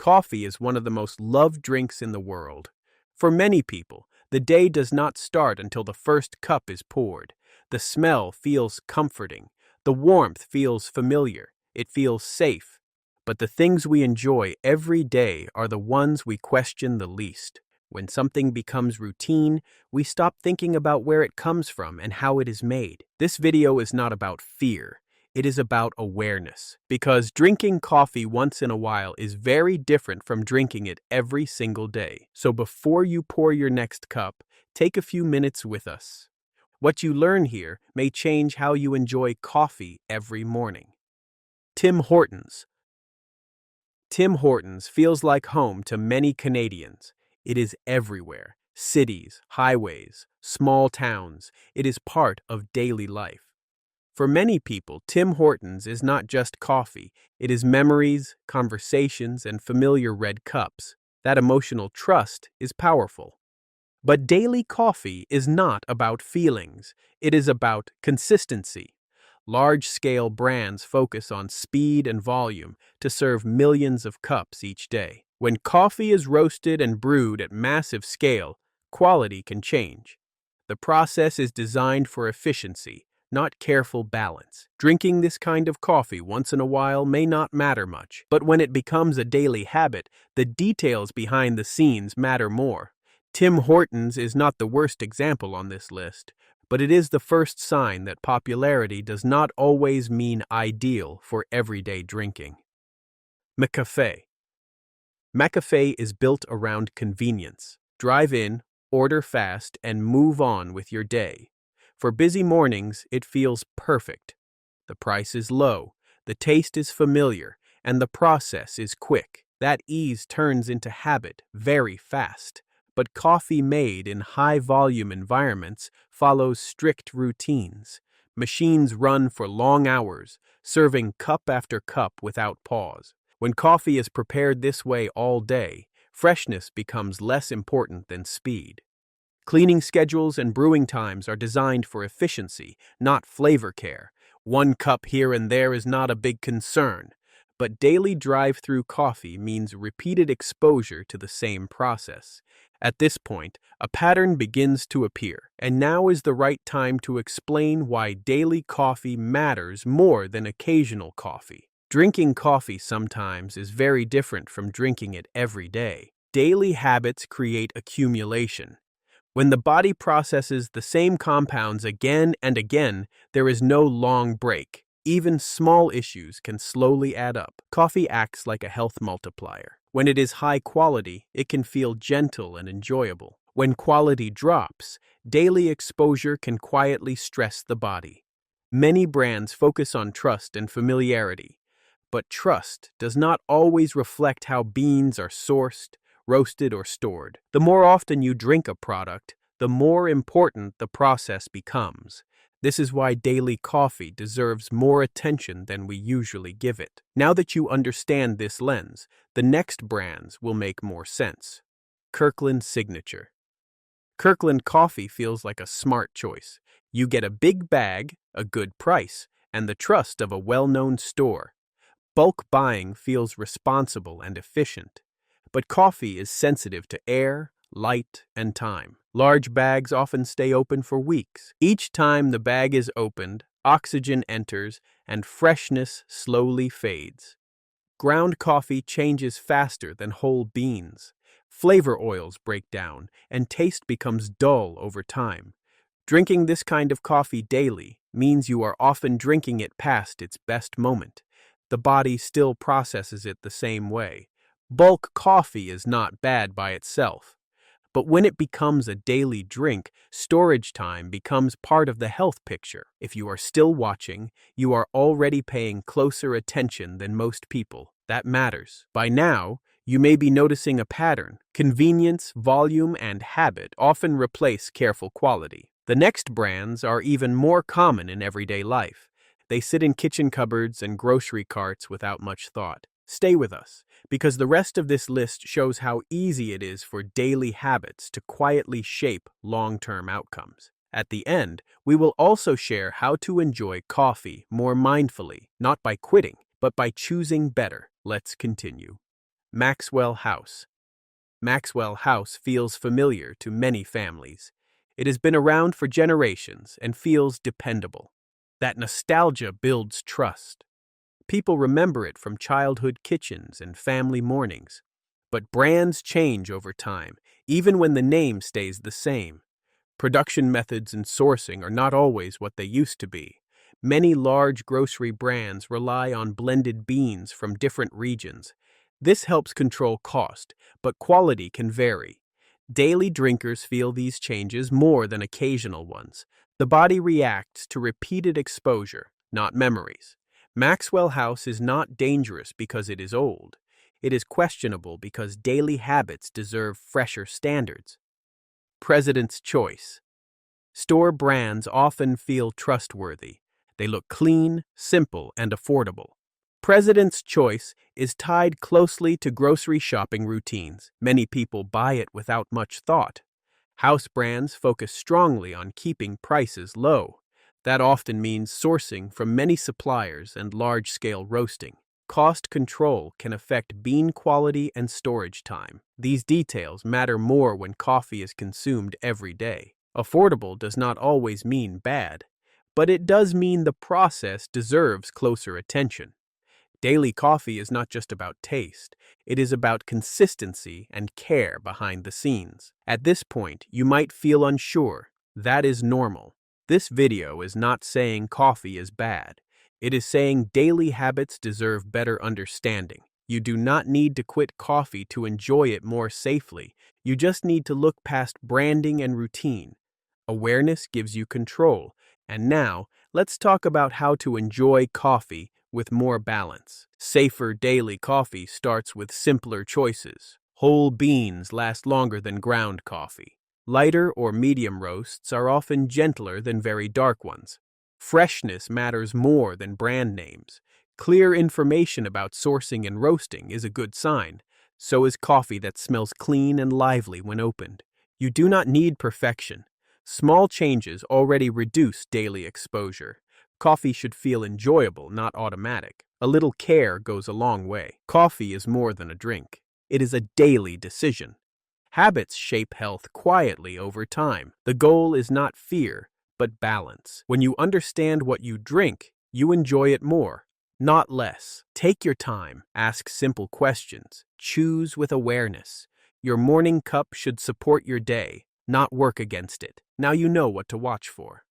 Coffee is one of the most loved drinks in the world. For many people, the day does not start until the first cup is poured. The smell feels comforting. The warmth feels familiar. It feels safe. But the things we enjoy every day are the ones we question the least. When something becomes routine, we stop thinking about where it comes from and how it is made. This video is not about fear. It is about awareness, because drinking coffee once in a while is very different from drinking it every single day. So before you pour your next cup, take a few minutes with us. What you learn here may change how you enjoy coffee every morning. Tim Hortons. Tim Hortons feels like home to many Canadians. It is everywhere. Cities, highways, small towns. It is part of daily life. For many people, Tim Hortons is not just coffee. It is memories, conversations, and familiar red cups. That emotional trust is powerful. But daily coffee is not about feelings. It is about consistency. Large-scale brands focus on speed and volume to serve millions of cups each day. When coffee is roasted and brewed at massive scale, quality can change. The process is designed for efficiency, not careful balance. Drinking this kind of coffee once in a while may not matter much, but when it becomes a daily habit, the details behind the scenes matter more. Tim Hortons is not the worst example on this list, but it is the first sign that popularity does not always mean ideal for everyday drinking. McCafe. McCafe is built around convenience. Drive in, order fast, and move on with your day. For busy mornings, it feels perfect. The price is low, the taste is familiar, and the process is quick. That ease turns into habit very fast. But coffee made in high-volume environments follows strict routines. Machines run for long hours, serving cup after cup without pause. When coffee is prepared this way all day, freshness becomes less important than speed. Cleaning schedules and brewing times are designed for efficiency, not flavor care. One cup here and there is not a big concern, but daily drive-through coffee means repeated exposure to the same process. At this point, a pattern begins to appear, and now is the right time to explain why daily coffee matters more than occasional coffee. Drinking coffee sometimes is very different from drinking it every day. Daily habits create accumulation. When the body processes the same compounds again and again, there is no long break. Even small issues can slowly add up. Coffee acts like a health multiplier. When it is high quality, it can feel gentle and enjoyable. When quality drops, daily exposure can quietly stress the body. Many brands focus on trust and familiarity, but trust does not always reflect how beans are sourced, roasted, or stored. The more often you drink a product, the more important the process becomes. This is why daily coffee deserves more attention than we usually give it. Now that you understand this lens, the next brands will make more sense. Kirkland Signature. Kirkland coffee feels like a smart choice. You get a big bag, a good price, and the trust of a well-known store. Bulk buying feels responsible and efficient. But coffee is sensitive to air, light, and time. Large bags often stay open for weeks. Each time the bag is opened, oxygen enters and freshness slowly fades. Ground coffee changes faster than whole beans. Flavor oils break down and taste becomes dull over time. Drinking this kind of coffee daily means you are often drinking it past its best moment. The body still processes it the same way. Bulk coffee is not bad by itself, but when it becomes a daily drink, storage time becomes part of the health picture. If you are still watching, you are already paying closer attention than most people. That matters. By now, you may be noticing a pattern. Convenience, volume, and habit often replace careful quality. The next brands are even more common in everyday life. They sit in kitchen cupboards and grocery carts without much thought. Stay with us, because the rest of this list shows how easy it is for daily habits to quietly shape long-term outcomes. At the end, we will also share how to enjoy coffee more mindfully, not by quitting, but by choosing better. Let's continue. Maxwell House. Maxwell House feels familiar to many families. It has been around for generations and feels dependable. That nostalgia builds trust. People remember it from childhood kitchens and family mornings. But brands change over time, even when the name stays the same. Production methods and sourcing are not always what they used to be. Many large grocery brands rely on blended beans from different regions. This helps control cost, but quality can vary. Daily drinkers feel these changes more than occasional ones. The body reacts to repeated exposure, not memories. Maxwell House is not dangerous because it is old. It is questionable because daily habits deserve fresher standards. President's Choice. Store brands often feel trustworthy. They look clean, simple, and affordable. President's Choice is tied closely to grocery shopping routines. Many people buy it without much thought. House brands focus strongly on keeping prices low. That often means sourcing from many suppliers and large-scale roasting. Cost control can affect bean quality and storage time. These details matter more when coffee is consumed every day. Affordable does not always mean bad, but it does mean the process deserves closer attention. Daily coffee is not just about taste, it is about consistency and care behind the scenes. At this point, you might feel unsure. That is normal. This video is not saying coffee is bad. It is saying daily habits deserve better understanding. You do not need to quit coffee to enjoy it more safely. You just need to look past branding and routine. Awareness gives you control. And now, let's talk about how to enjoy coffee with more balance. Safer daily coffee starts with simpler choices. Whole beans last longer than ground coffee. Lighter or medium roasts are often gentler than very dark ones. Freshness matters more than brand names. Clear information about sourcing and roasting is a good sign. So is coffee that smells clean and lively when opened. You do not need perfection. Small changes already reduce daily exposure. Coffee should feel enjoyable, not automatic. A little care goes a long way. Coffee is more than a drink. It is a daily decision. Habits shape health quietly over time. The goal is not fear, but balance. When you understand what you drink, you enjoy it more, not less. Take your time, ask simple questions, choose with awareness. Your morning cup should support your day, not work against it. Now you know what to watch for.